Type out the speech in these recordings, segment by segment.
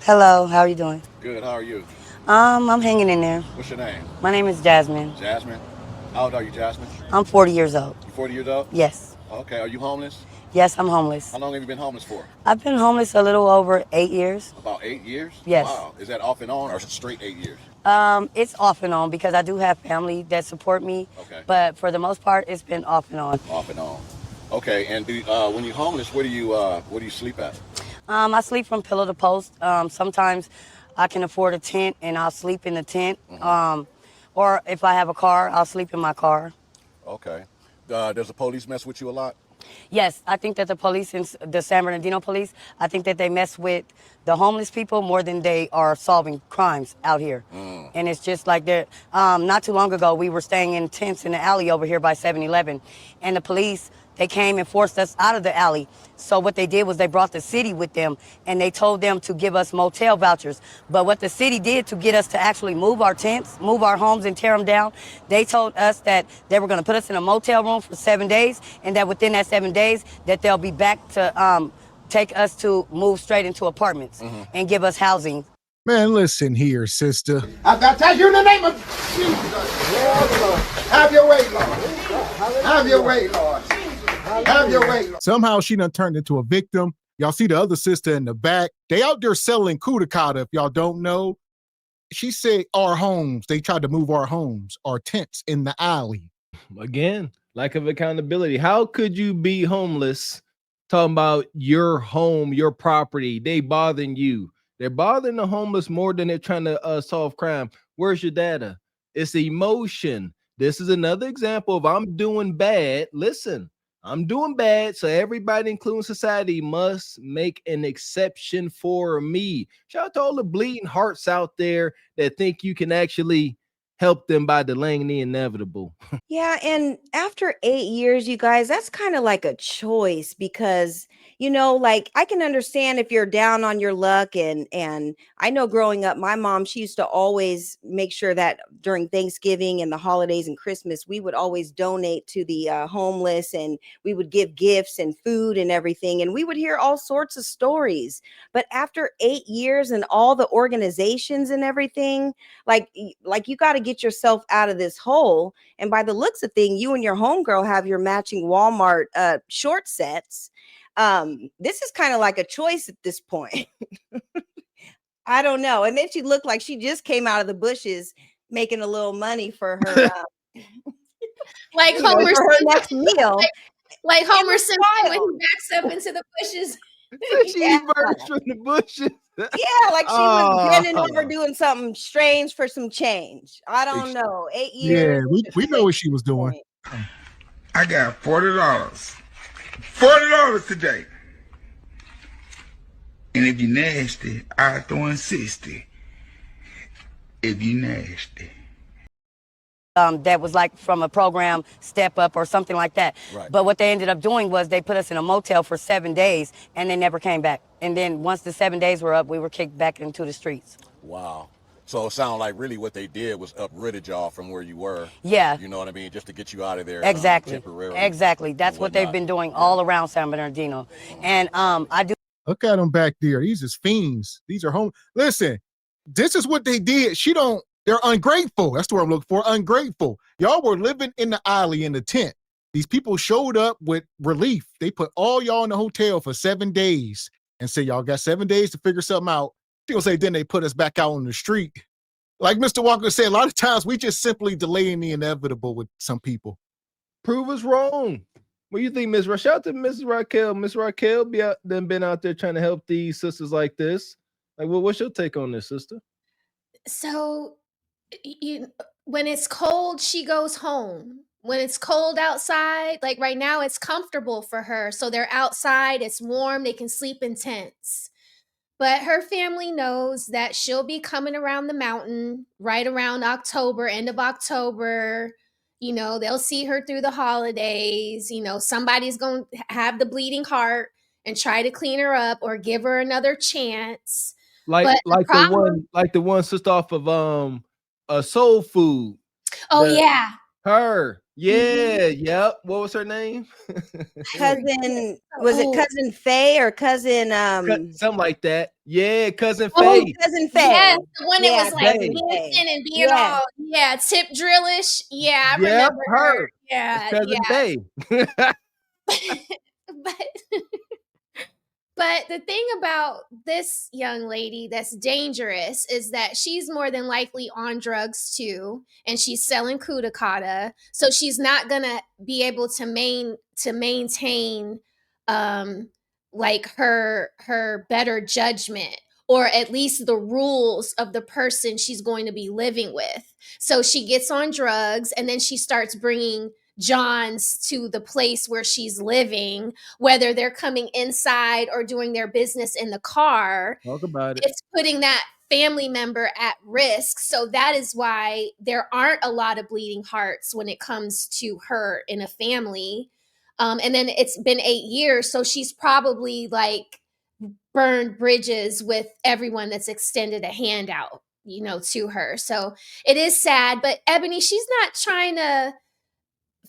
Hello, how are you doing? Good. How are you? I'm hanging in there. What's your name? My name is Jasmine. Jasmine. How old are you, Jasmine? I'm 40 years old. You 40 years old? Yes. Okay. Are you homeless? Yes, I'm How homeless. long have you been homeless for? I've been homeless a little over 8 years. About 8 years. Yes. Wow. Is that off and on or straight 8 years? It's off and on because I do have family that support me, Okay. but for the most part, it's been off and on. Off and on. Okay. And when you're homeless, where do you sleep at? I sleep from pillow to post. Sometimes I can afford a tent and I'll sleep in the tent. Or if I have a car, I'll sleep in my car. Okay. Does the police mess with you a lot? Yes, I think that the police and the San Bernardino police, I think that they mess with the homeless people more than they are solving crimes out here. And it's just like they're, not too long ago, we were staying in tents in the alley over here by 7-Eleven, and the police, they came and forced us out of the alley. So what they did was they brought the city with them and they told them to give us motel vouchers. But what the city did to get us to actually move our tents, move our homes and tear them down, they told us that they were going to put us in a motel room for 7 days and that within that 7 days that they'll be back to take us to move straight into apartments and give us housing. Man, listen here, sister. I baptize you in the name of Jesus. Yes, Lord. Have your way, Lord. Have your way, Lord. Have your way, Lord. Somehow she done turned into a victim. Y'all see the other sister in the back. They out there selling kudakata, if y'all don't know. She said our homes, they tried to move our homes, our tents in the alley. Again, lack of accountability. How could you be homeless talking about your home, your property? They bothering you. They're bothering the homeless more than they're trying to solve crime. Where's your data? It's emotion. This is another example of I'm doing bad. Listen, I'm doing bad, so everybody, including society, must make an exception for me. Shout out to all the bleeding hearts out there that think you can actually help them by delaying the inevitable. Yeah, and after 8 years, you guys, that's kind of like a choice because, like I can understand if you're down on your luck and I know growing up, my mom, she used to always make sure that during Thanksgiving and the holidays and Christmas, we would always donate to the homeless and we would give gifts and food and everything and we would hear all sorts of stories. But after 8 years and all the organizations and everything, like you got to get yourself out of this hole, and by the looks of thing, you and your homegirl have your matching Walmart short sets. This is kind of like a choice at this point. I don't know. And then she looked like she just came out of the bushes making a little money for her, like Homer for her Simpson, next meal. like Homer was Simpson when wild. he backs up into the bushes. She Yeah. emerged from the bushes. Yeah, like she was bending over Oh. doing something strange for some change. I don't know. 8 Yeah, years. we know what she was doing. I got $40. $40 today. And if you nasty, I throw in 60. If you nasty. That was like from a program Step Up or something like that. Right. But what they ended up doing was they put us in a motel for 7 days and they never came back. And then once the 7 days were up, we were kicked back into the streets. Wow. So it sounds like really what they did was uprooted y'all from where you were. Yeah. You know what I mean? Just to get you out of there Exactly. temporarily. Exactly. That's what they've been doing all around San Bernardino. And I do. Look at them back there. These is fiends. These are home. Listen, this is what they did. They're ungrateful. That's what I'm looking for. Ungrateful. Y'all were living in the alley in the tent. These people showed up with relief. They put all y'all in the hotel for 7 days and say, y'all got 7 days to figure something out. People say, then they put us back out on the street. Like Mr. Walker said, a lot of times we just simply delaying the inevitable with some people. Prove us wrong. What do you think, Miss Raquel? Shout out to Mrs. Raquel. Miss Raquel been out there trying to help these sisters like this. Like, what's your take on this, sister? So, when it's cold, she goes home. When it's cold outside, like right now, it's comfortable for her. So they're outside, it's warm, they can sleep in tents. But her family knows that she'll be coming around the mountain right around October, end of October. They'll see her through the holidays. Somebody's going to have the bleeding heart and try to clean her up or give her another chance. Like But the problem, the one sister off of soul food. oh yeah. Her. Yeah. Yep. What was her name? Cousin, was it cousin Faye or cousin Something like that. Yeah, cousin oh, Faye. cousin Faye. Yes, the one that Yeah, was like Faye. dancing and being Yeah. all tip drillish. Yeah, I Yep, remember her. her. That's Yeah, cousin Faye. but but the thing about this young lady that's dangerous is that she's more than likely on drugs too, and she's selling kudakata, so she's not gonna be able to maintain um like her better judgment, or at least the rules of the person she's going to be living with. So she gets on drugs, and then she starts bringing Johns to the place where she's living, whether they're coming inside or doing their business in the car. Talk about it. It's putting that family member at risk. So that is why there aren't a lot of bleeding hearts when it comes to her in a family. And then it's been 8 years, so she's probably like burned bridges with everyone that's extended a hand out, to her. So it is sad, but Ebony, she's not trying to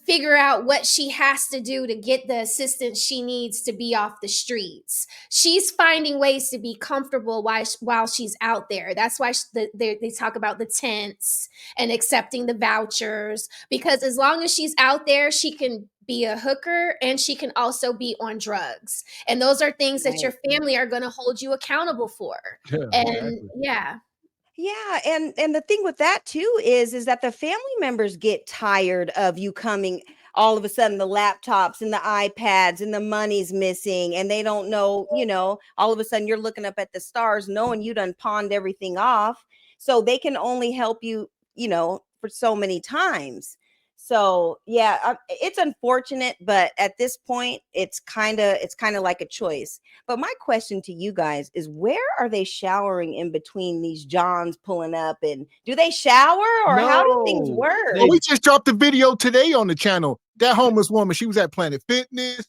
figure out what she has to do to get the assistance she needs to be off the streets. She's finding ways to be comfortable while she's out there. That's why they talk about the tents and accepting the vouchers, because as long as she's out there, she can be a hooker and she can also be on drugs. And those are things that your family are going to hold you accountable for. Yeah, And exactly. Yeah, and the thing with that too is that the family members get tired of you coming all of a sudden, the laptops and the iPads and the money's missing, and they don't know, all of a sudden you're looking up at the stars knowing you done pawned everything off. So they can only help you, for so many times. So yeah, it's unfortunate, but at this point, it's kind of like a choice. But my question to you guys is, where are they showering in between these Johns pulling up? And do they shower, or how do things No, work? Well, we just dropped a video today on the channel. That homeless woman, she was at Planet Fitness.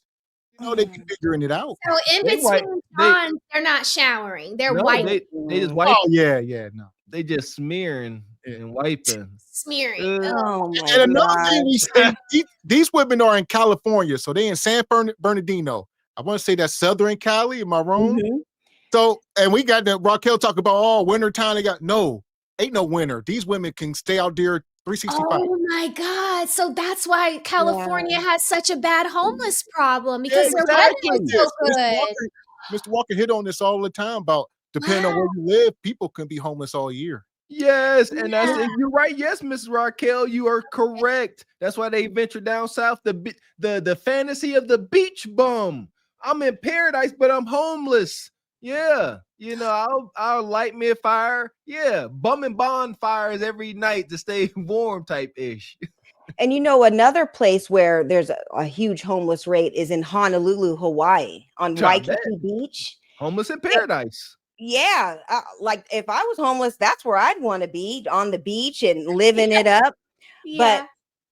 They be figuring it out. So in They wipe- between they- Johns, they're not showering. They're No, wiping, they just wipe. Oh yeah, no. They just smearing and wiping. smearing. Oh my And another thing God. we say, these women are in California, so they in San Bernardino. I want to say that's Southern Cali. Am I wrong? Mhm. So, and we got the Raquel talk about winter time. They got ain't no winter. These women can stay out there 365. Oh my God. So that's why California has such a bad homeless problem, Yeah, because their weather exactly. is so good. Mr. Walker hit on this all the time about depending on where you live, people can be homeless all year. Yes, and Yeah. you're right. Yes, Mrs. Raquel, you are correct. That's why they venture down south. The fantasy of the beach bum. I'm in paradise, but I'm homeless. Yeah, I'll light me a fire. Yeah, bumming bonfires every night to stay warm, type ish. And another place where there's a huge homeless rate is in Honolulu, Hawaii, on Waikiki Beach. Homeless in paradise. Yeah, like if I was homeless, that's where I'd want to be, on the beach and living it up. Yeah.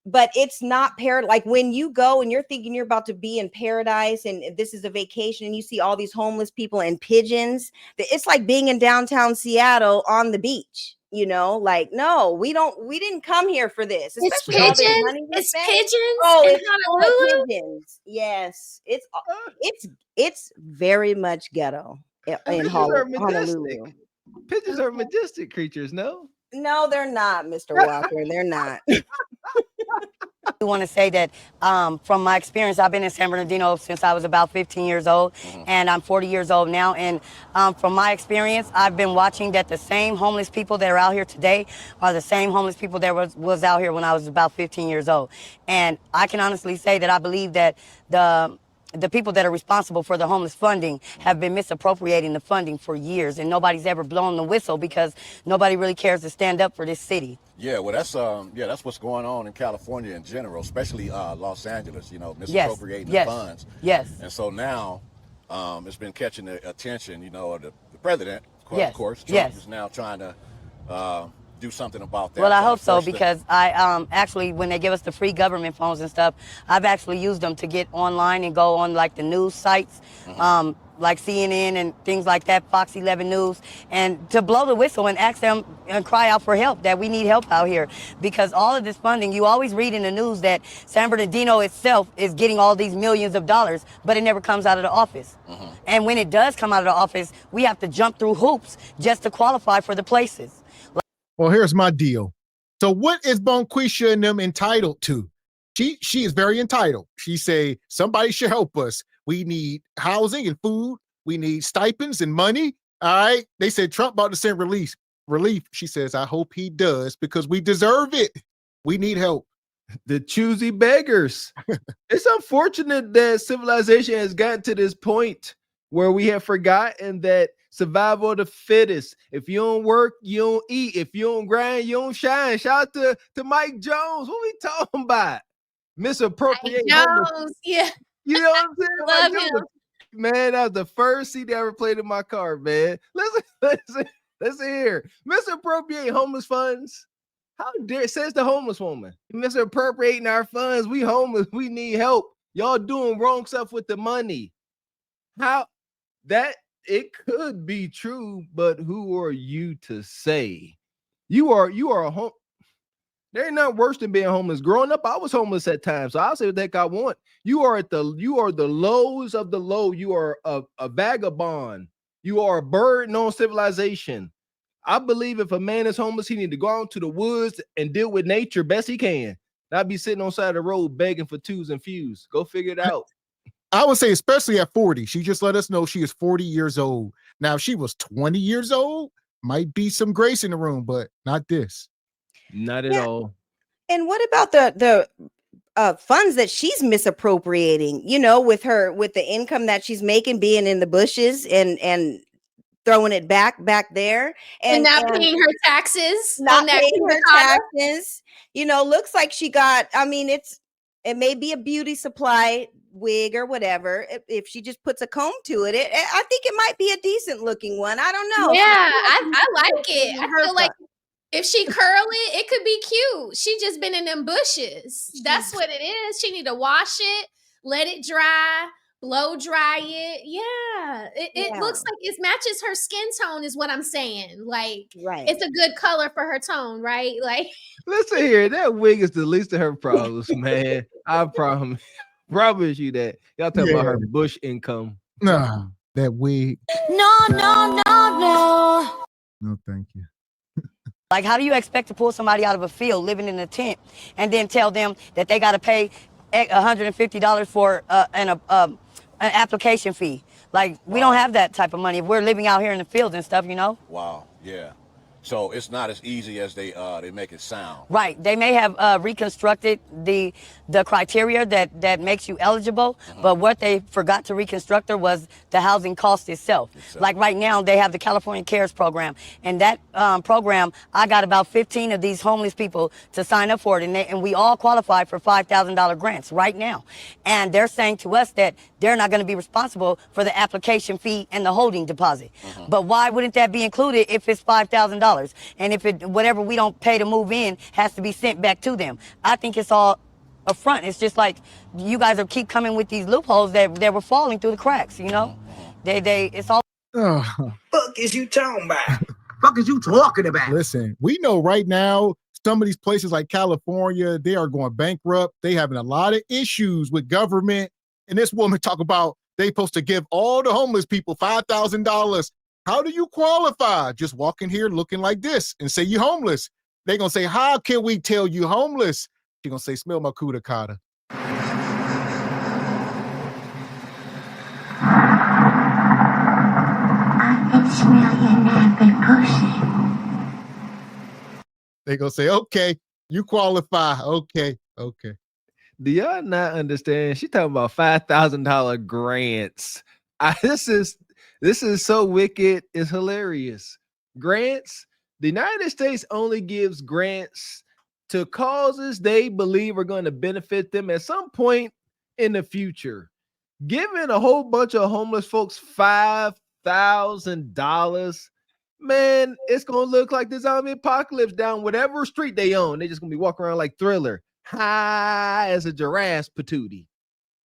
But it's not like when you go and you're thinking you're about to be in paradise and this is a vacation and you see all these homeless people and pigeons, it's like being in downtown Seattle on the beach. Like, no, we didn't come here for this. It's Especially all this pigeons. money we It's spent. pigeons Oh, in it's full of Honolulu. pigeons. Yes, it's very much ghetto in Pigeons are majestic. Honolulu. Pigeons are majestic creatures, no? No, they're not, Mr. Walker. They're not. I want to say that from my experience, I've been in San Bernardino since I was about 15 years old, and I'm 40 years old now. And from my experience, I've been watching that the same homeless people that are out here today are the same homeless people that was out here when I was about 15 years old. And I can honestly say that I believe that the people that are responsible for the homeless funding have been misappropriating the funding for years, and nobody's ever blown the whistle because nobody really cares to stand up for this city. Yeah, well, that's what's going on in California in general, especially Los Angeles. Misappropriating the funds. Yes. And so now, it's been catching the attention. Of the president, of course. Trump is now trying to do something about that. Well, I hope so, First thing. because I actually, when they give us the free government phones and stuff, I've actually used them to get online and go on like the news sites, like CNN and things like that, Fox 11 News, and to blow the whistle and ask them and cry out for help, that we need help out here. Because all of this funding, you always read in the news that San Bernardino itself is getting all these millions of dollars, but it never comes out of the office. And when it does come out of the office, we have to jump through hoops just to qualify for the places. Well, here's my deal. So what is Bonquisha and them entitled to? She is very entitled. She say, somebody should help us. We need housing and food. We need stipends and money. All right. They said Trump about to send relief. She says, I hope he does, because we deserve it. We need help. The choosy beggars. It's unfortunate that civilization has gotten to this point where we have forgotten that survival of the fittest. If you don't work, you don't eat. If you don't grind, you don't shine. Shout out to Mike Jones. What we talking about? Misappropriate. Jones, yeah. You know what I'm saying? Love Mike him. Jones, man, that was the first CD I ever played in my car, man. Listen here. Misappropriate homeless funds. How dare, says the homeless woman, misappropriating our funds. We homeless. We need help. Y'all doing wrong stuff with the money. How that it could be true, but who are you to say? You are a home. There ain't nothing worse than being homeless. Growing up, I was homeless at times. So I'll say what the heck I want. You are the lows of the low. You are a vagabond. You are a burden on civilization. I believe if a man is homeless, he need to go out to the woods and deal with nature best he can. Not be sitting on the side of the road begging for twos and fews. Go figure it out. I would say, especially at 40. She just let us know she is 40 years old. Now, if she was 20 years old, might be some grace in the room, but not this. Not at all. And what about the funds that she's misappropriating, you know, with the income that she's making, being in the bushes and throwing it back there and not paying her taxes, not paying her taxes. You know, looks like she got, I mean, it may be a beauty supply wig or whatever. If she just puts a comb to it, I think it might be a decent looking one. I don't know. Yeah, I like it. I feel like if she curl it, it could be cute. She just been in them bushes. That's what it is. She need to wash it, let it dry, blow dry it. Yeah. It looks like it matches her skin tone is what I'm saying. Like, it's a good color for her tone, right? Like, listen here, that wig is the least of her problems, man. I promise you that. Y'all talking about her bush income. Nah, that wig. No. No, thank you. Like, how do you expect to pull somebody out of a field living in a tent and then tell them that they got to pay $150 for an application fee? Like, we don't have that type of money if we're living out here in the fields and stuff, you know? Wow, yeah. So it's not as easy as they make it sound. Right. They may have reconstructed the criteria that makes you eligible, but what they forgot to reconstruct was the housing cost itself. Like right now, they have the California Cares program, and that program, I got about 15 of these homeless people to sign up for it, and we all qualify for $5,000 grants right now. And they're saying to us that they're not going to be responsible for the application fee and the holding deposit. But why wouldn't that be included if it's $5,000? And if whatever we don't pay to move in has to be sent back to them? I think it's all a front. It's just like you guys are keep coming with these loopholes that were falling through the cracks, you know? It's all. Fuck is you talking about? Fuck is you talking about? Listen, we know right now some of these places like California, they are going bankrupt. They having a lot of issues with government. And this woman talk about they supposed to give all the homeless people $5,000. How do you qualify? Just walk in here looking like this and say you're homeless. They're going to say, how can we tell you homeless? She's going to say, smell my cuda cotta. I can smell your nappy pussy. They're going to say, okay, you qualify. Okay. Do y'all not understand? She talking about $5,000 grants. This is so wicked. It's hilarious. Grants. The United States only gives grants to causes they believe are going to benefit them at some point in the future. Giving a whole bunch of homeless folks $5,000 Man, it's gonna look like the zombie apocalypse down whatever street they own. They just gonna be walking around like Thriller, high as a giraffe patootie.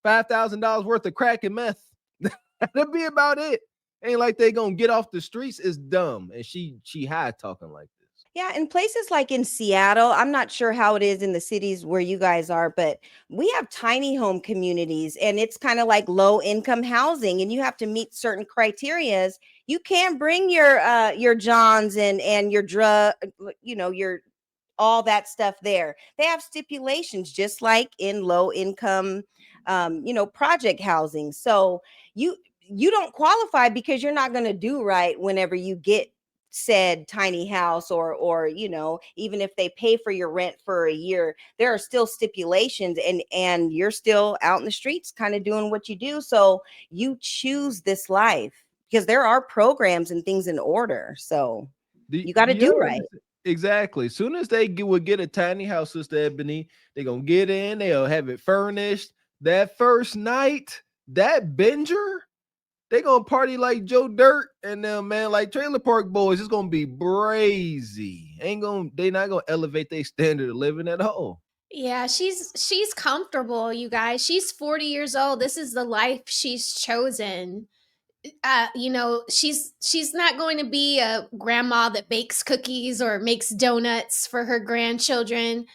$5,000 worth of crack and meth. That'll be about it. Ain't like they gonna get off the streets. It's dumb. And she high talking like this. Yeah, in places like in Seattle, I'm not sure how it is in the cities where you guys are, but we have tiny home communities and it's kind of like low income housing and you have to meet certain criterias. You can't bring your Johns and your drug, your all that stuff there. They have stipulations just like in low income project housing. So you don't qualify because you're not going to do right whenever you get said tiny house or even if they pay for your rent for a year, there are still stipulations and you're still out in the streets kind of doing what you do. So you choose this life because there are programs and things in order. So you got to do right. Exactly. Soon as they would get a tiny house, Sister Ebony, they're gonna get in, they'll have it furnished. That first night, that binger, they gonna party like Joe Dirt and them, man, like Trailer Park Boys. It's gonna be brazy. They not gonna elevate their standard of living at all. Yeah, she's comfortable, you guys. She's 40 years old. This is the life she's chosen. She's not going to be a grandma that bakes cookies or makes donuts for her grandchildren.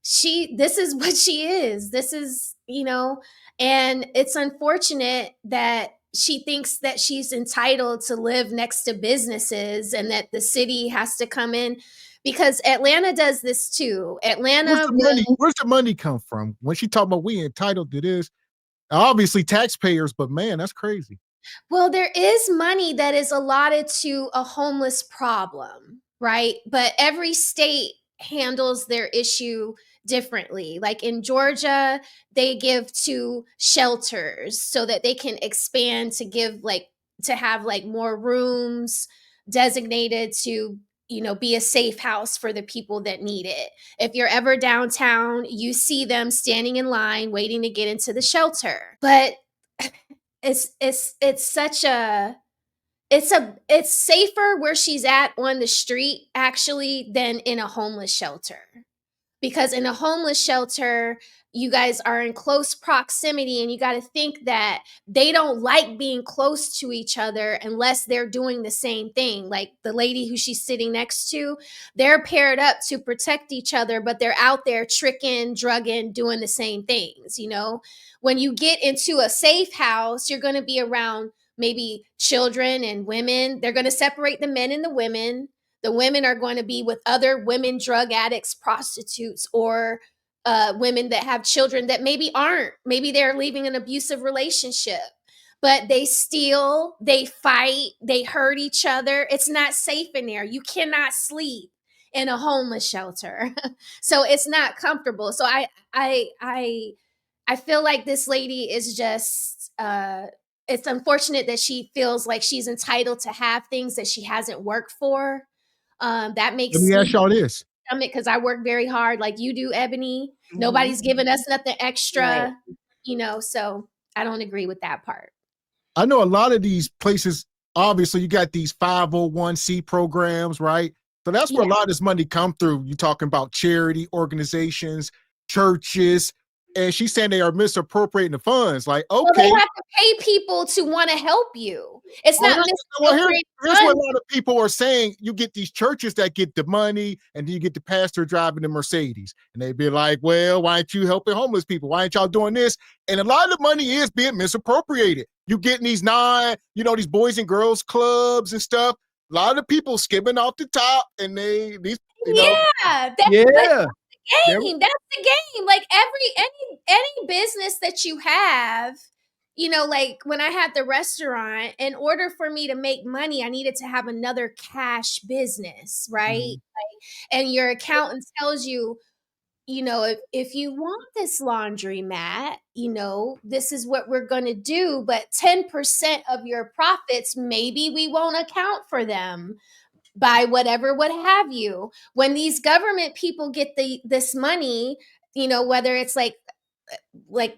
This is what she is. This is, and it's unfortunate that she thinks that she's entitled to live next to businesses and that the city has to come in, because Atlanta does this too. Where's the money come from? When she talking about we entitled to this, obviously taxpayers, but man, that's crazy. Well, there is money that is allotted to a homeless problem, right? But every state handles their issue differently. Like in Georgia, they give to shelters so that they can expand to have like more rooms designated to be a safe house for the people that need it. If you're ever downtown, you see them standing in line waiting to get into the shelter. But it's such a it's safer where she's at on the street actually than in a homeless shelter, because in a homeless shelter you guys are in close proximity and you got to think that they don't like being close to each other unless they're doing the same thing. Like the lady who she's sitting next to, they're paired up to protect each other, but they're out there tricking, drugging, doing the same things. When you get into a safe house, you're going to be around maybe children and women. They're going to separate the men and the women. The women are going to be with other women, drug addicts, prostitutes, or women that have children that maybe aren't. Maybe they're leaving an abusive relationship, but they steal, they fight, they hurt each other. It's not safe in there. You cannot sleep in a homeless shelter. So it's not comfortable. So I feel like this lady is just it's unfortunate that she feels like she's entitled to have things that she hasn't worked for. That makes Let me ask y'all this. because I work very hard like you do, Ebony. Nobody's giving us nothing extra, so I don't agree with that part. I know a lot of these places, obviously you got these 501c programs, right? So that's where a lot of this money come through. You're talking about charity organizations, churches, and she's saying they are misappropriating the funds. Like, okay. Well, they have to pay people to want to help you. It's not misappropriating. Here's what a lot of people are saying. You get these churches that get the money, and then you get the pastor driving the Mercedes. And they'd be like, well, why aren't you helping homeless people? Why aren't y'all doing this? And a lot of the money is being misappropriated. You getting these these boys and girls clubs and stuff. A lot of the people skimming off the top, and That's the game. That's the game. Like any business that you have, like when I had the restaurant, in order for me to make money, I needed to have another cash business, right? Mm-hmm. And your accountant tells you, if you want this laundromat, this is what we're going to do, but 10% of your profits, maybe we won't account for them by whatever, what have you. When these government people get this money, whether it's like the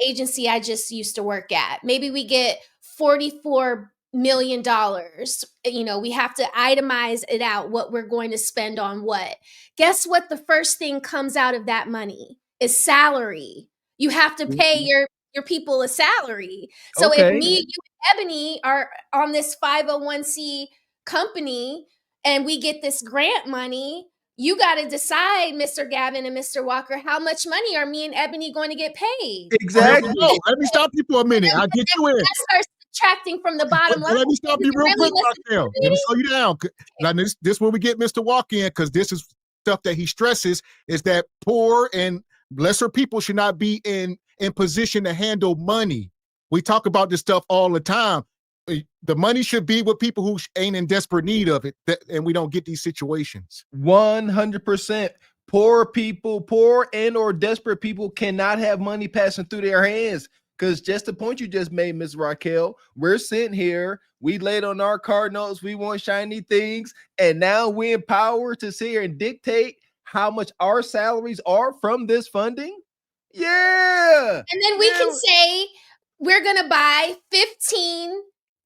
agency I just used to work at, maybe we get $44 million. We have to itemize it out what we're going to spend on what. Guess what? The first thing comes out of that money is salary. You have to pay your people a salary. So if Okay. me, you, and Ebony are on this 501c company and we get this grant money, you got to decide, Mr. Gavin and Mr. Walker, how much money are me and Ebony going to get paid? Oh, here Exactly. we go. Let me stop you for a minute. I'll get you in. That starts subtracting from the bottom line. Let me stop you real quick, Raquel. Let me slow you down. Now, this where we get Mr. Walk in, because this is stuff that he stresses, is that poor and lesser people should not be in position to handle money. We talk about this stuff all the time. The money should be with people who ain't in desperate need of it, and we don't get these situations. 100%. Poor people, poor and or desperate people cannot have money passing through their hands. Because just the point you just made, Ms. Raquel, we're sitting here, we laid on our card notes, we want shiny things, and now we're empowered to sit here and dictate how much our salaries are from this funding. Yeah. And then we can say we're going to buy 15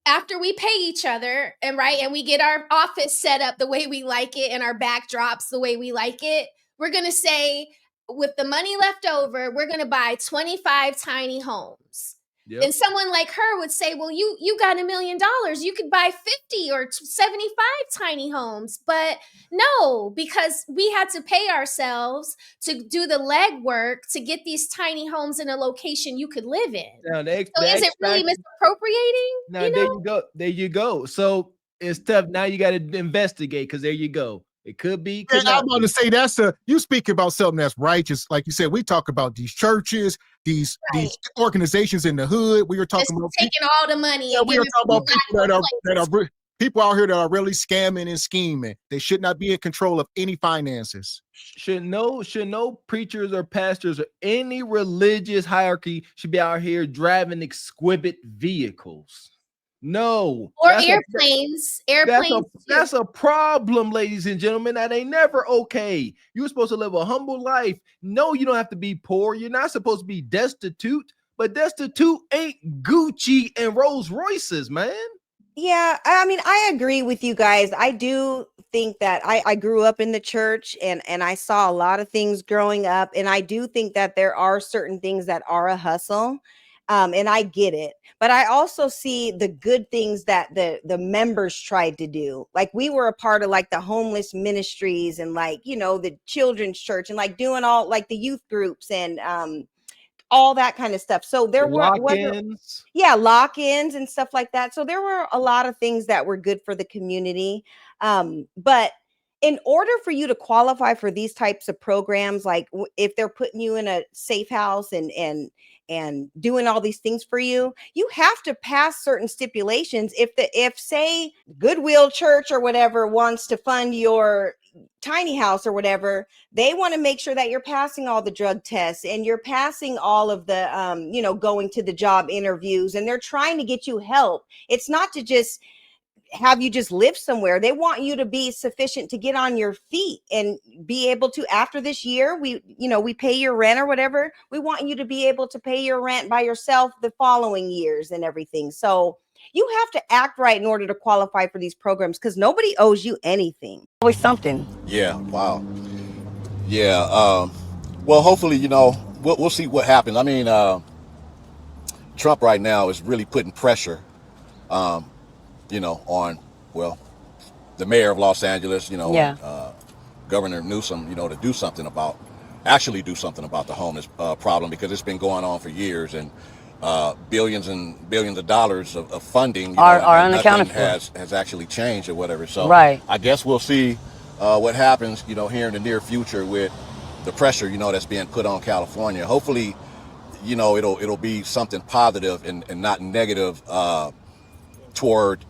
after we pay each other, and we get our office set up the way we like it and our backdrops the way we like it. We're going to say, with the money left over, we're going to buy 25 tiny homes. Yep. And someone like her would say, well, you got $1 million. You could buy 50 or 75 tiny homes. But no, because we had to pay ourselves to do the legwork to get these tiny homes in a location you could live in. Now, so is it really misappropriating? Now, there you go. There you go. So it's tough. Now you got to investigate, because there you go. It could be. I'm going to say you speak about something that's righteous. Like you said, we talk about these churches, these organizations in the hood. We were talking about taking all the money. Yeah, we are talking about people that are people out here that are really scamming and scheming. They should not be in control of any finances. Should no preachers or pastors or any religious hierarchy should be out here driving exquisite vehicles. No. Or airplanes. That's a problem, ladies and gentlemen. That ain't never okay. You're supposed to live a humble life. No, you don't have to be poor. You're not supposed to be destitute, but destitute ain't Gucci and Rolls Royces, man. Yeah, I mean, I agree with you guys. I do think that I grew up in the church and I saw a lot of things growing up. And I do think that there are certain things that are a hustle. And I get it. But I also see the good things that the members tried to do. Like, we were a part of like the homeless ministries and like, the children's church and like doing all like the youth groups and all that kind of stuff. So there were lock-ins and stuff like that. So there were a lot of things that were good for the community. But in order for you to qualify for these types of programs, like if they're putting you in a safe house and doing all these things for you, you have to pass certain stipulations. If say Goodwill Church or whatever wants to fund your tiny house or whatever, they want to make sure that you're passing all the drug tests and you're passing all of the going to the job interviews, and they're trying to get you help. It's not to just have you just live somewhere. They want you to be sufficient to get on your feet and be able to, after this year, we pay your rent or whatever. We want you to be able to pay your rent by yourself the following years and everything. So you have to act right in order to qualify for these programs, because nobody owes you anything. Always something. Yeah. Wow. Yeah. Well, hopefully, we'll see what happens. I mean, Trump right now is really putting pressure, on, the mayor of Los Angeles, Governor Newsom, to do something about the homeless problem, because it's been going on for years, and billions and billions of dollars of funding are unaccounted for. Has actually changed or whatever. So I guess we'll see what happens, here in the near future with the pressure, that's being put on California. Hopefully, it'll be something positive and not negative toward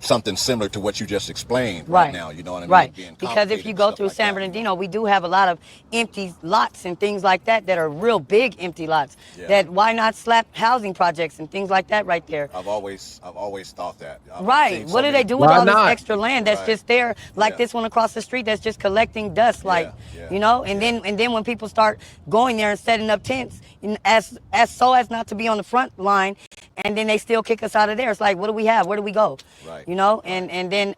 something similar to what you just explained right now. You know what I mean? Right. Being Because if complicated you and go stuff through like San that, you know? Bernardino, we do have a lot of empty lots and things like that that are real big empty lots. Yeah. That why not slap housing projects and things like that right there? I've always thought that. I've Right. seen What so do many. they do with Why all this not? extra land that's Right. just there, like Yeah. this one across the street that's just collecting dust, like Yeah. you know? And Yeah. then when people start going there and setting up tents, as so as not to be on the front line, and then they still kick us out of there. It's like, what do we have? Where do we go? Right. You know? Right. And then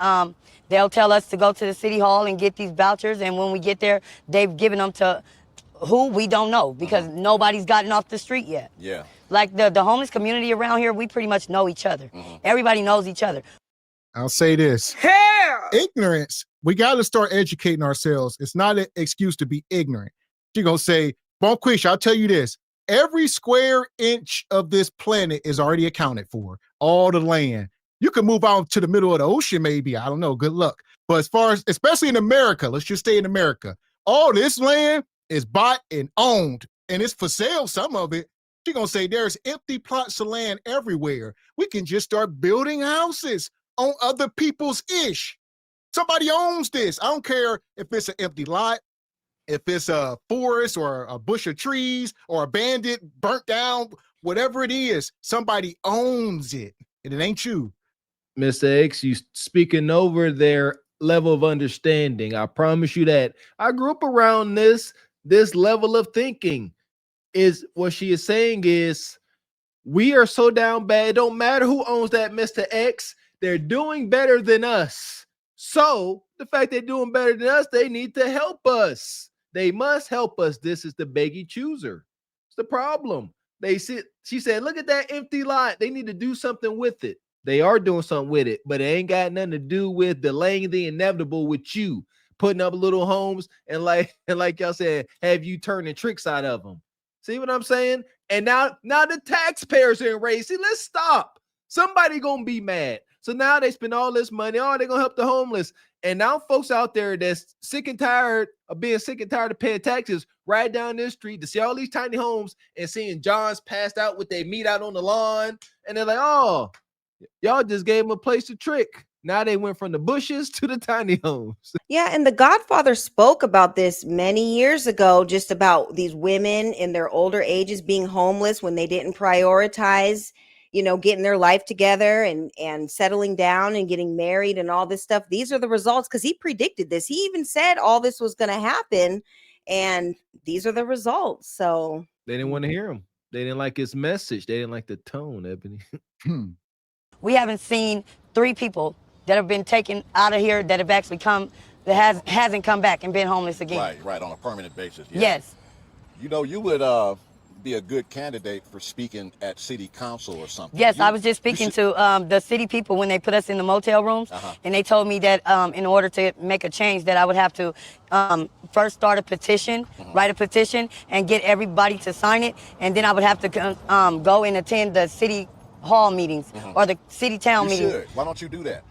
they'll tell us to go to the city hall and get these vouchers, and when we get there, they've given them to who we don't know because nobody's gotten off the street yet. Yeah. Like the homeless community around here, we pretty much know each other. Everybody knows each other. I'll say this. Ignorance, we got to start educating ourselves. It's not an excuse to be ignorant. You're going to say, Bonquish, I'll tell you this. Every square inch of this planet is already accounted for. All the land. You can move out to the middle of the ocean, maybe. I don't know. Good luck. But as far as, especially in America, let's just stay in America. All this land is bought and owned, and it's for sale, some of it. She's going to say there's empty plots of land everywhere. We can just start building houses on other people's ish. Somebody owns this. I don't care if it's an empty lot, if it's a forest or a bush of trees or abandoned, burnt down, whatever it is, somebody owns it, and it ain't you. Mr. X, you speaking over their level of understanding. I promise you that. I grew up around this level of thinking. Is what she is saying is we are so down bad. It don't matter who owns that, Mr. X. They're doing better than us. So the fact they're doing better than us, they need to help us. They must help us. This is the beggy chooser. It's the problem. She said, look at that empty lot. They need to do something with it. They are doing something with it, but it ain't got nothing to do with delaying the inevitable with you putting up little homes and like y'all said, have you turning tricks out of them. See what I'm saying? And now the taxpayers are enraged. See, let's stop. Somebody gonna be mad. So now they spend all this money. Oh, they're gonna help the homeless. And now folks out there that's sick and tired of being sick and tired of paying taxes right down this street to see all these tiny homes and seeing Johns passed out with their meat out on the lawn. And they're like, oh, y'all just gave them a place to trick. Now they went from the bushes to the tiny homes. Yeah, and The Godfather spoke about this many years ago, just about these women in their older ages being homeless when they didn't prioritize, getting their life together and settling down and getting married and all this stuff. These are the results because he predicted this. He even said all this was going to happen, and these are the results. So they didn't want to hear him. They didn't like his message. They didn't like the tone, Ebony. We haven't seen 3 people that have been taken out of here that have actually hasn't come back and been homeless again. Right, on a permanent basis. Yeah. Yes. You know, you would be a good candidate for speaking at city council or something. Yes, I was just speaking to the city people when they put us in the motel rooms, and they told me that in order to make a change that I would have to first start a petition, write a petition, and get everybody to sign it, and then I would have to go and attend the city hall meetings or the city town meetings. Should. Why don't you do that?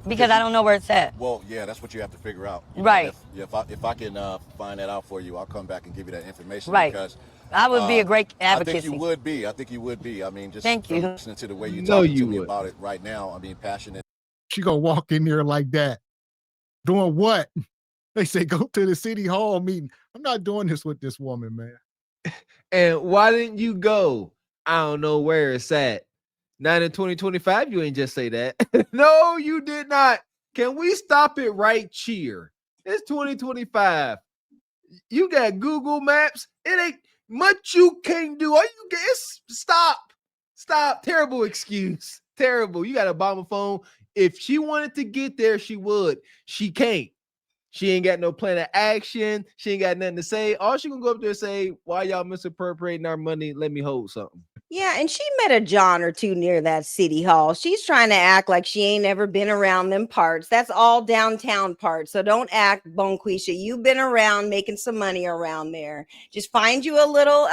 Because I don't know where it's at. Well, yeah, that's what you have to figure out. Right. If I can find that out for you, I'll come back and give you that information. Right. Because I would be a great advocate. I think you would be. I mean, just thank you. Listening to the way you're talking to me about it right now, I mean, passionate. She gonna walk in there like that. Doing what? They say go to the city hall meeting. I'm not doing this with this woman, man. And why didn't you go? I don't know where it's at. Not in 2025, you ain't just say that. No, you did not. Can we stop it right here? It's 2025. You got Google Maps. It ain't much you can't do. All you get is stop. Terrible excuse. Terrible. You got a bomb phone. If she wanted to get there, she would. She can't. She ain't got no plan of action. She ain't got nothing to say. All she gonna go up there and say, why y'all misappropriating our money? Let me hold something. yeah, and she met a John or two near that city hall. She's trying to act like she ain't never been around them parts. That's all downtown parts. So don't act, Bonquisha. You've been around making some money around there. Just find you a little,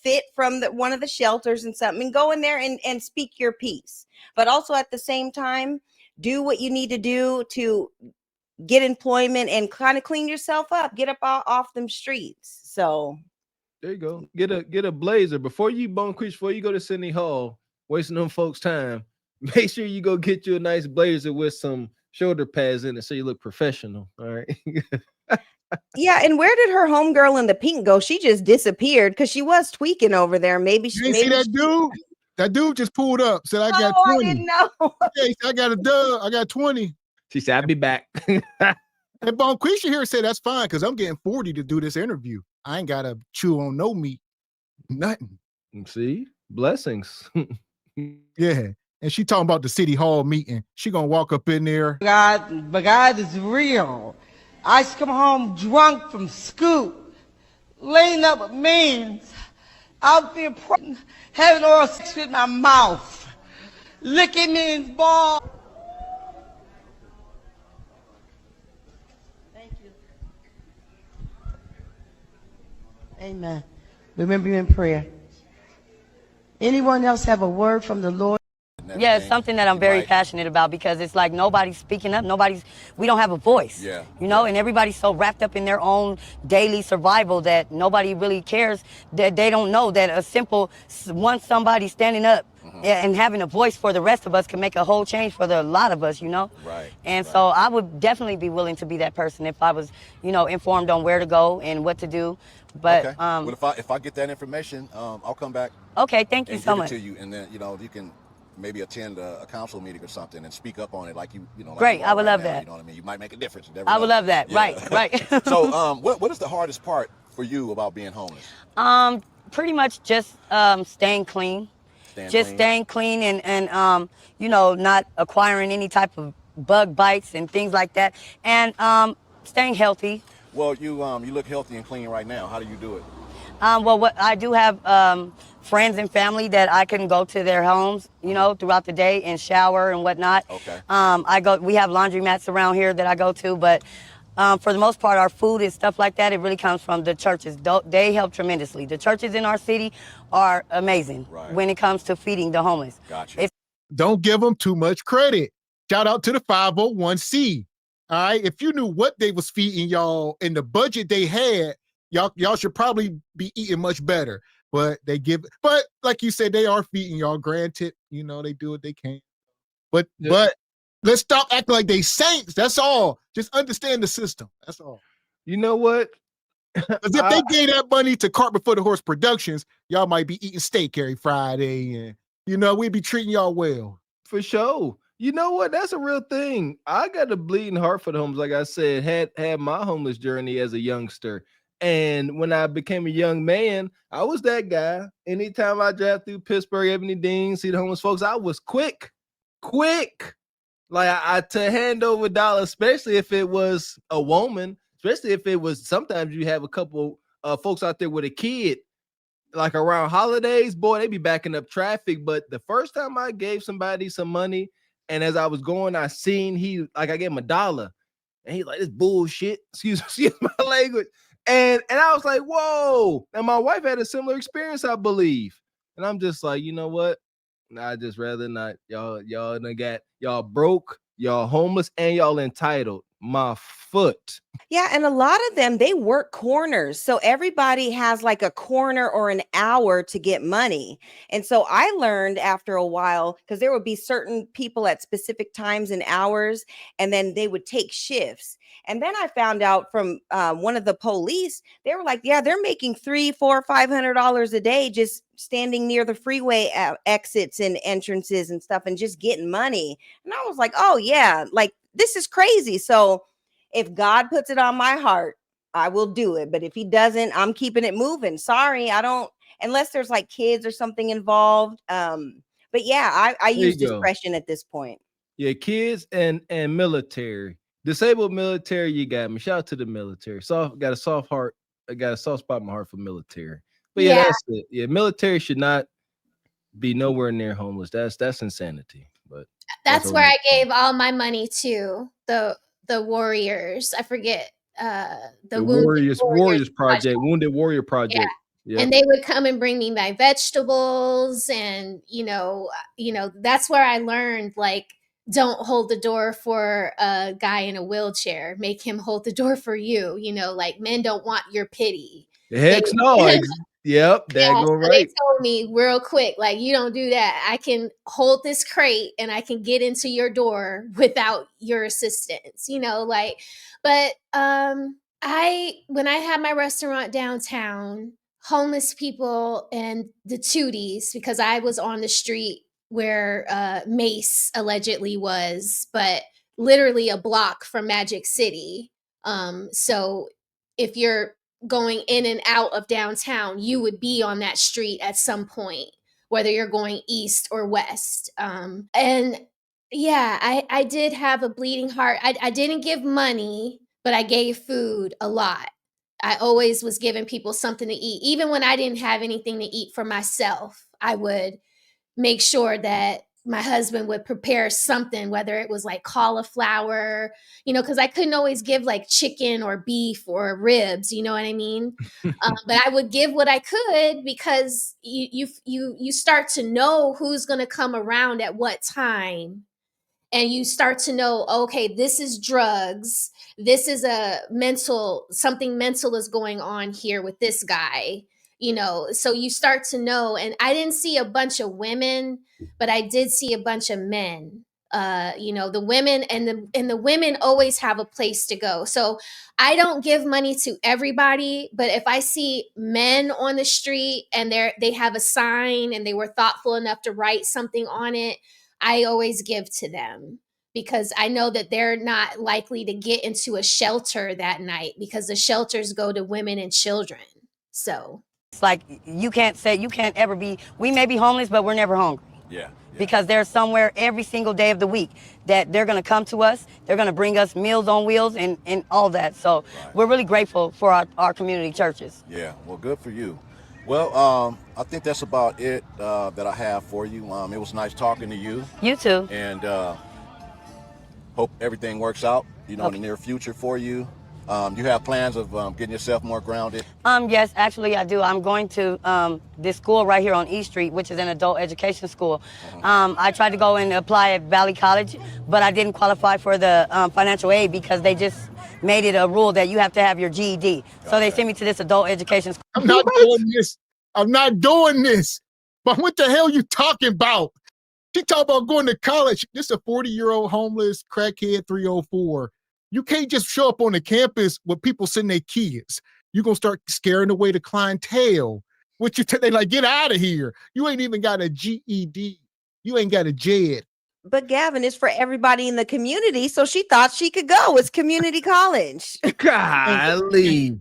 fit from one of the shelters and something, and go in there and speak your piece. But also at the same time, do what you need to do to get employment and kind of clean yourself up. Get up off them streets. So there you go. Get a blazer before you go to City Hall, wasting them folks' time. Make sure you go get you a nice blazer with some shoulder pads in it so you look professional. All right. Yeah, and where did her homegirl in the pink go? She just disappeared because she was tweaking over there. Maybe You ain't see that dude? That dude just pulled up, said, I got 20. I didn't know. Yeah, he said, I got a dub. I got 20. She said, I'll be back. And Bonquisha here said, that's fine, because I'm getting 40 to do this interview. I ain't got to chew on no meat. Nothing. See? Blessings. Yeah. And she talking about the city hall meeting. She gonna walk up in there. But God is real. I used to come home drunk from school, laying up with men, out there having oral sex with my mouth, licking men's balls. Thank you. Amen. Remember you in prayer. Anyone else have a word from the Lord? Yeah, it's something that I'm very passionate about, because it's like nobody's speaking up. We don't have a voice. Yeah. You know, and everybody's so wrapped up in their own daily survival that nobody really cares, that they don't know that somebody standing up and having a voice for the rest of us can make a whole change for a lot of us, you know? Right. And so I would definitely be willing to be that person if I was, informed on where to go and what to do. But okay. Well, if I get that information, I'll come back. Okay, thank you so much. To you, and then you can maybe attend a council meeting or something and speak up on it, like like great, I would love now, that. You know what I mean? You might make a difference. I would love that. Yeah. Right. So, what is the hardest part for you about being homeless? Pretty much just staying clean. Staying clean and not acquiring any type of bug bites and things like that, and staying healthy. Well, you look healthy and clean right now. How do you do it? Well, what I do have friends and family that I can go to their homes, throughout the day and shower and whatnot. Okay. We have laundromats around here that I go to, but for the most part, our food and stuff like that, it really comes from the churches. They help tremendously. The churches in our city are amazing when it comes to feeding the homeless. Gotcha. Don't give them too much credit. Shout out to the 501c. All right. If you knew what they was feeding y'all and the budget they had, y'all should probably be eating much better. But like you said, they are feeding y'all. Granted, they do what they can. But let's stop acting like they saints. That's all. Just understand the system. That's all. You know what? Because if they gave that money to Cart Before the Horse Productions, y'all might be eating steak every Friday, and we'd be treating y'all well. For sure. You know what? That's a real thing. I got a bleeding heart for the homeless. Like I said, had my homeless journey as a youngster. And when I became a young man, I was that guy. Anytime I drive through Pittsburgh, Ebony Dean, see the homeless folks, I was quick. Like I to hand over dollars, especially if it was a woman, especially if it was, sometimes you have a couple folks out there with a kid, like around holidays, boy, they be backing up traffic. But the first time I gave somebody some money, and as I was going, I gave him $1, and he's like, this bullshit. Excuse my language. And I was like, whoa. And my wife had a similar experience, I believe. And I'm just like, you know what? I just rather not. Y'all broke, y'all homeless, and y'all entitled. My foot. Yeah, and a lot of them, they work corners. So everybody has like a corner or an hour to get money. And so I learned after a while, because there would be certain people at specific times and hours, and then they would take shifts. And then I found out from one of the police, they were like, yeah, they're making $300, $400, $500 a day just standing near the freeway exits and entrances and stuff and just getting money. And I was like, oh yeah, like this is crazy. So if God puts it on my heart, I will do it. But if he doesn't, I'm keeping it moving. Sorry, I don't, unless there's like kids or something involved. But yeah, I use discretion at this point. Yeah, kids and military. Disabled military, you got me. Shout out to the military. Got a soft heart. I got a soft spot in my heart for military. But yeah, that's it. Yeah, military should not be nowhere near homeless. That's insanity. But that's where I gave all my money to the warriors. I forget the Warriors Project, Wounded Warrior Project. Yeah. Yep. And they would come and bring me my vegetables, and that's where I learned, like, don't hold the door for a guy in a wheelchair. Make him hold the door for you. Like, men don't want your pity. Heck no. Yep, that Yeah, go so they right. told me real quick, like, you don't do that. I can hold this crate and I can get into your door without your assistance, like, but when I had my restaurant downtown, homeless people and the tooties, because I was on the street where Mace allegedly was, but literally a block from Magic City. So if you're going in and out of downtown, you would be on that street at some point, whether you're going east or west. And yeah, I did have a bleeding heart. I didn't give money, but I gave food a lot. I always was giving people something to eat. Even when I didn't have anything to eat for myself, I would make sure that my husband would prepare something, whether it was like cauliflower, because I couldn't always give like chicken or beef or ribs, you know what I mean? But I would give what I could, because you start to know who's going to come around at what time, and you start to know, okay, this is drugs, this is something mental is going on here with this guy, so you start to know. And I didn't see a bunch of women, but I did see a bunch of men. The women, and the women always have a place to go. So I don't give money to everybody, but if I see men on the street and they have a sign and they were thoughtful enough to write something on it, I always give to them, because I know that they're not likely to get into a shelter that night, because the shelters go to women and children. So It's like you can't ever be. We may be homeless, but we're never hungry. Yeah. Because there's somewhere every single day of the week that they're going to come to us. They're going to bring us Meals on Wheels and all that. So we're really grateful for our community churches. Yeah, well, good for you. Well, I think that's about it that I have for you. It was nice talking to you. You too. And hope everything works out, in the near future for you. You have plans of getting yourself more grounded? Yes, actually I do. I'm going to this school right here on East Street, which is an adult education school. I tried to go and apply at Valley College, but I didn't qualify for the financial aid, because they just made it a rule that you have to have your GED. So they sent me to this adult education school. I'm not doing this. I'm not doing this. But what the hell you talking about? She talking about going to college. This is a 40-year-old homeless crackhead 304. You can't just show up on the campus with people sending their kids. You're going to start scaring away the clientele. They like, get out of here. You ain't even got a GED. You ain't got a JED. But Gavin, is for everybody in the community, so she thought she could go. It's community college. Golly.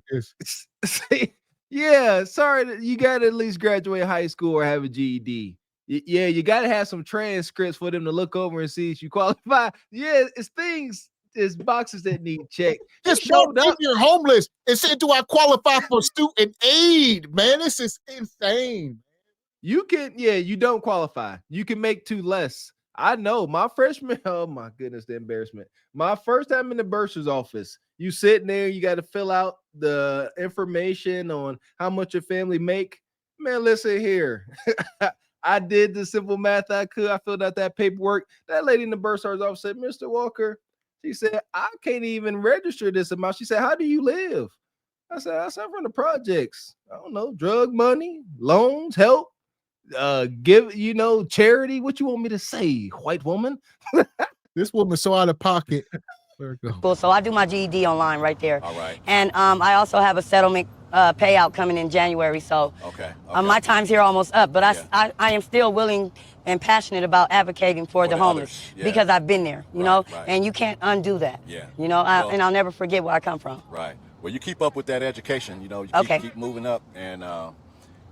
Yeah, sorry that you got to at least graduate high school or have a GED. Yeah, you got to have some transcripts for them to look over and see if you qualify. Yeah, it's boxes that need checked. Just showed up. You're homeless and said, do I qualify for student aid? Man, this is insane. You don't qualify. You can make two less. I know my freshman. Oh my goodness, the embarrassment. My first time in the bursar's office, you sitting there, you got to fill out the information on how much your family make. Man, listen here. I did the simple math I could. I filled out that paperwork. That lady in the bursar's office said, Mr. Walker, she said, I can't even register this amount. She said, how do you live? I said, I'm from the projects. I don't know, drug money, loans, help. Give charity. What you want me to say, white woman? This woman's so out of pocket. So I do my GED online right there. All right. And I also have a settlement payout coming in January. So my time's here almost up, but I am still willing and passionate about advocating for the homeless because I've been there, you know, and you can't undo that. Yeah. You know, and I'll never forget where I come from. Right. Well, you keep up with that education, you keep moving up, and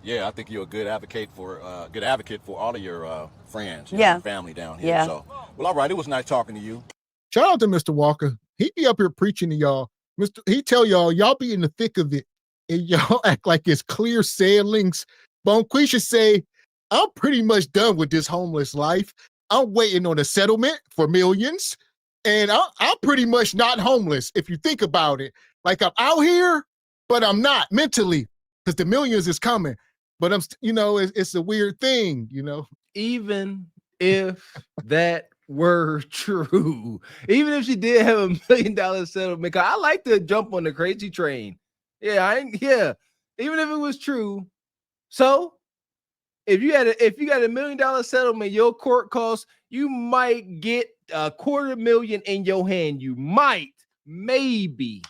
yeah, I think you're a good advocate for all of your friends, your family down here. Yeah. So, well, all right. It was nice talking to you. Shout out to Mr. Walker. He be up here preaching to y'all. He tell y'all be in the thick of it, and y'all act like it's clear sailings. Bonquisha say, I'm pretty much done with this homeless life. I'm waiting on a settlement for millions, and I'm pretty much not homeless if you think about it. Like I'm out here, but I'm not mentally, because the millions is coming. But I'm, it's a weird thing, Even if that were true, even if she did have $1 million settlement, I like to jump on the crazy train. Even if it was true, So if you got $1 million settlement, your court costs, you might get $250,000 in your hand. You might, maybe.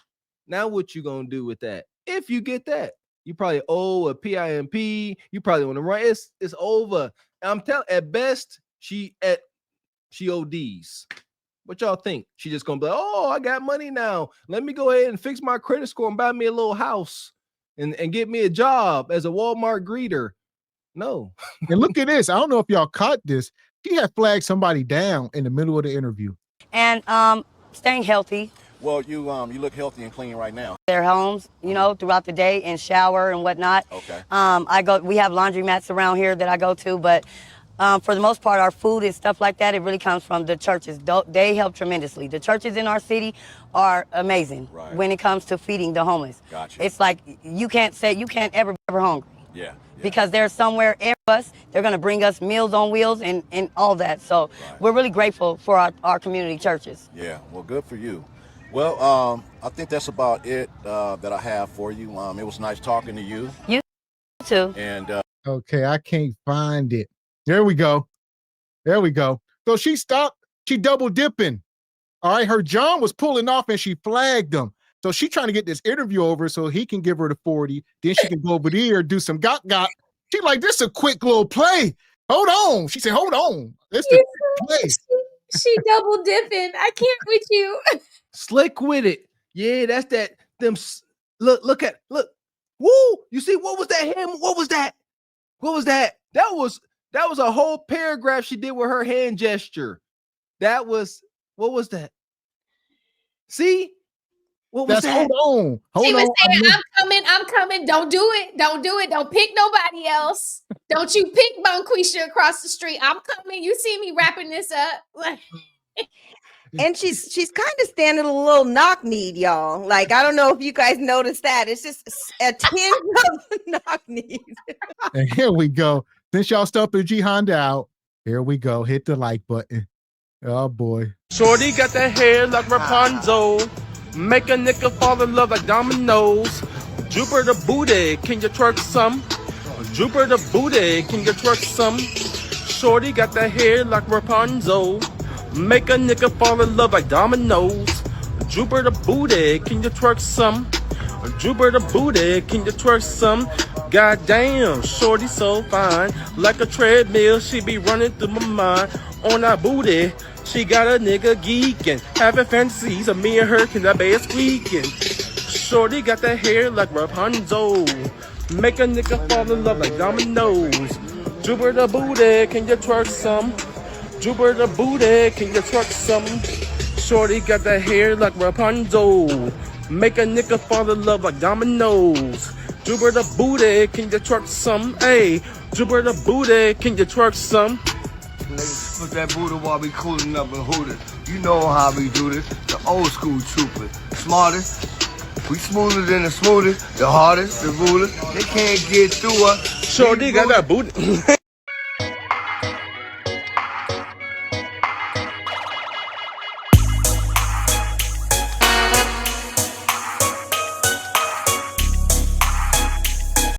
Now what you gonna do with that? If you get that, you probably owe a PIMP. You probably want to run. It's over. I'm telling. At best, she ODs. What y'all think? She just gonna be like, oh, I got money now. Let me go ahead and fix my credit score and buy me a little house and get me a job as a Walmart greeter. No. And look at this. I don't know if y'all caught this. She had flagged somebody down in the middle of the interview. And staying healthy. Well, you look healthy and clean right now. Their homes, you know, throughout the day and shower and whatnot. Okay. We have laundromats around here that I go to, but for the most part, our food and stuff like that, it really comes from the churches. They help tremendously. The churches in our city are amazing when it comes to feeding the homeless. Gotcha. It's like you can't ever be hungry. Yeah. Because there's somewhere in us, they're going to bring us Meals on Wheels and all that. So we're really grateful for our community churches. Yeah, well, good for you. Well, I think that's about it that I have for you. It was nice talking to you. You too. And okay, I can't find it. There we go. There we go. So she stopped. She double dipping. All right, her John was pulling off and she flagged him. So she trying to get this interview over so he can give her the 40. Then she can go over there, do some got. She like, this is a quick little play. Hold on. She said, hold on. This is the play. She double dipping. I can't with you. Slick with it. Yeah, that's that. Look. Woo! You see, what was that? What was that? What was that? That was a whole paragraph she did with her hand gesture. What was that? See? What was that? Hold on. She was saying, I'm coming. Don't do it. Don't pick nobody else. Don't you pick Bonquisha across the street. I'm coming. You see me wrapping this up. And she's kind of standing a little knock-kneed, y'all. Like, I don't know if you guys noticed that. It's just a tinge of knock-kneed. And here we go. Since y'all stumped the G Honda out, here we go. Hit the like button. Oh, boy. Shorty got that hair like Rapunzel. Make a nigga fall in love like dominoes. Jupiter booty, can you twerk some? Jupiter booty, can you twerk some? Shorty got that hair like Rapunzel. Make a nigga fall in love like dominoes. Jupiter booty, can you twerk some? Jupiter booty, can you twerk some? Goddamn, shorty so fine. Like a treadmill, she be running through my mind. On that booty, she got a nigga geeking. Having fantasies of me and her, can that be squeaking? Shorty got that hair like Rapunzel. Make a nigga fall in love like dominoes. Jupiter booty, can you twerk some? Jupiter booty, can you twerk some? Shorty got that hair like Rapunzel. Make a nigga fall in love like dominoes. Jupiter booty, can you twerk some? Hey, Jupiter booty, can you twerk some? Niggas put that booty while we cooling up and hooting. You know how we do this. The old school troopers. Smartest. We smoother than the smoothest. The hardest, the rudest. They can't get through us. Shorty got that booty.